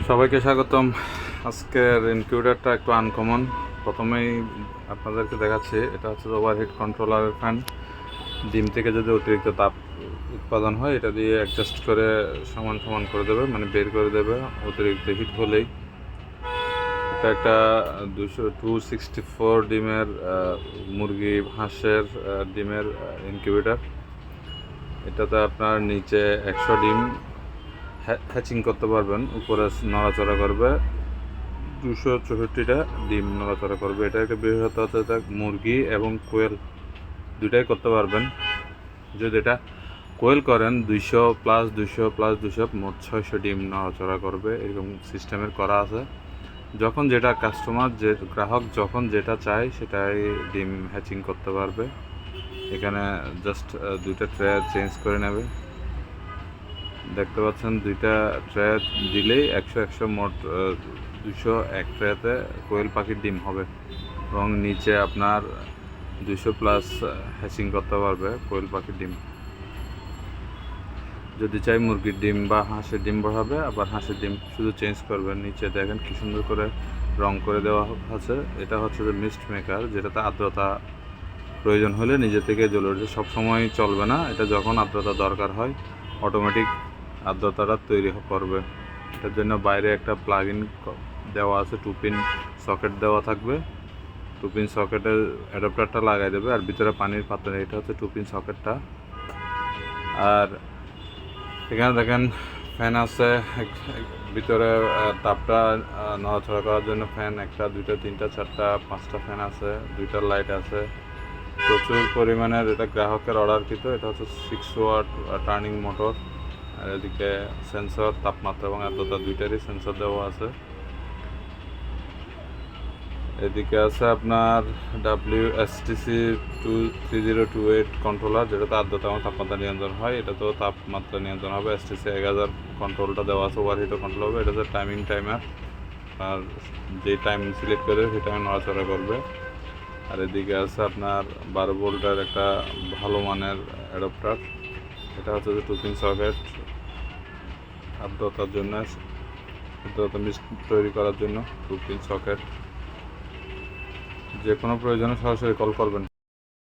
সবাইকে স্বাগতম। আজকের ইনকিউবেটরটা একটু আনকমন। প্রথমেই আপনাদেরকে দেখাচ্ছি, এটা হচ্ছে ওভারহিট কন্ট্রোলারের ফ্যান। ডিম থেকে যদি অতিরিক্ত তাপ উৎপাদন হয়, এটা দিয়ে অ্যাডজাস্ট করে সমান সমান করে দেবে, মানে বের করে দেবে অতিরিক্ত হিট হলেই। এটা একটা 264 ডিমের মুরগি হাঁসের ডিমের ইনকিউবেটর। এটাতে আপনার নিচে 100 ডিম হ্যাচিং করতে পারবেন, উপরে নড়াচড়া করবে 264টা ডিম নড়াচড়া করবে। এটা একটা বিশেষত্ব হচ্ছে এটা মুরগি এবং কোয়েল দুইটাই করতে পারবেন। যদি এটা কোয়েল করেন 200 প্লাস 200 প্লাস 200 মোট 600 ডিম নড়াচড়া করবে, এরকম সিস্টেমের করা আছে। যখন যেটা কাস্টমার গ্রাহক যখন যেটা চায় সেটাই ডিম হ্যাচিং করতে পারবে। এখানে জাস্ট দুইটা ট্রে চেঞ্জ করে নেবে। দেখতে পাচ্ছেন দুইটা ট্রে দিলেই 100 মোট 200 এক ট্রেতে কোয়েল পাখির ডিম হবে, এবং নিচে আপনার 200 প্লাস হ্যাচিং করতে পারবে কোয়েল পাখির ডিম। যদি চাই মুরগির ডিম বা হাঁসের ডিম বসাবে, আবার হাঁসের ডিম শুধু চেঞ্জ করবেন। নিচে দেখেন কি সুন্দর করে রং করে দেওয়া আছে। এটা হচ্ছে যে মিস্ট মেকার, যেটাতে আর্দ্রতা প্রয়োজন হলে নিজে থেকে জ্বলে উঠবে। সবসময় চলবে না, এটা যখন আর্দ্রতা দরকার হয় অটোমেটিক আর্দ্রতাটা তৈরি করবে। এটার জন্য বাইরে একটা প্লাগ ইন দেওয়া আছে, 2 পিন সকেট দেওয়া থাকবে। 2 পিন সকেটের অ্যাডাপ্টারটা লাগাই দেবে, আর ভিতরে পানির পাত্র। এটা হচ্ছে 2 পিন সকেটটা। আর এখানে দেখেন ফ্যান আছে, ভিতরে তাপটা নড়াচড়া করার জন্য ফ্যান 1টা 2টা 3টা 4টা 5টা ফ্যান আছে, 2টা লাইট আছে। প্রচুর পরিমাণের এটা গ্রাহকের অর্ডারকৃত। এটা হচ্ছে 6 ওয়াট টার্নিং মোটর। আর এদিকে সেন্সর, তাপমাত্রা এবং আর্দ্রতা দুইটারই সেন্সর দেওয়া আছে। এদিকে আছে আপনার WSTC 3028 কন্ট্রোলার, যেটাতে আর্দ্রতা এবং তাপমাত্রা নিয়ন্ত্রণ হয়। এটাতেও তাপমাত্রা নিয়ন্ত্রণ হবে। STC 1000 কন্ট্রোলটা দেওয়া আছে, ওভারহিটও কন্ট্রোল হবে। এটা হচ্ছে টাইমার, আর যে টাইম সিলেক্ট করে সেই টাইমে নড়াচড়া করবে। আর এদিকে আছে আপনার 12 ভোল্টের একটা ভালো মানের অ্যাডাপ্টার। এটা হচ্ছে যে 2 পিন সকেট, আর্দ্রতার জন্য, আর্দ্রতা মিক্স তৈরি করার জন্য 2 পিন সকেট। যে কোনো প্রয়োজনে সরাসরি কল করবেন।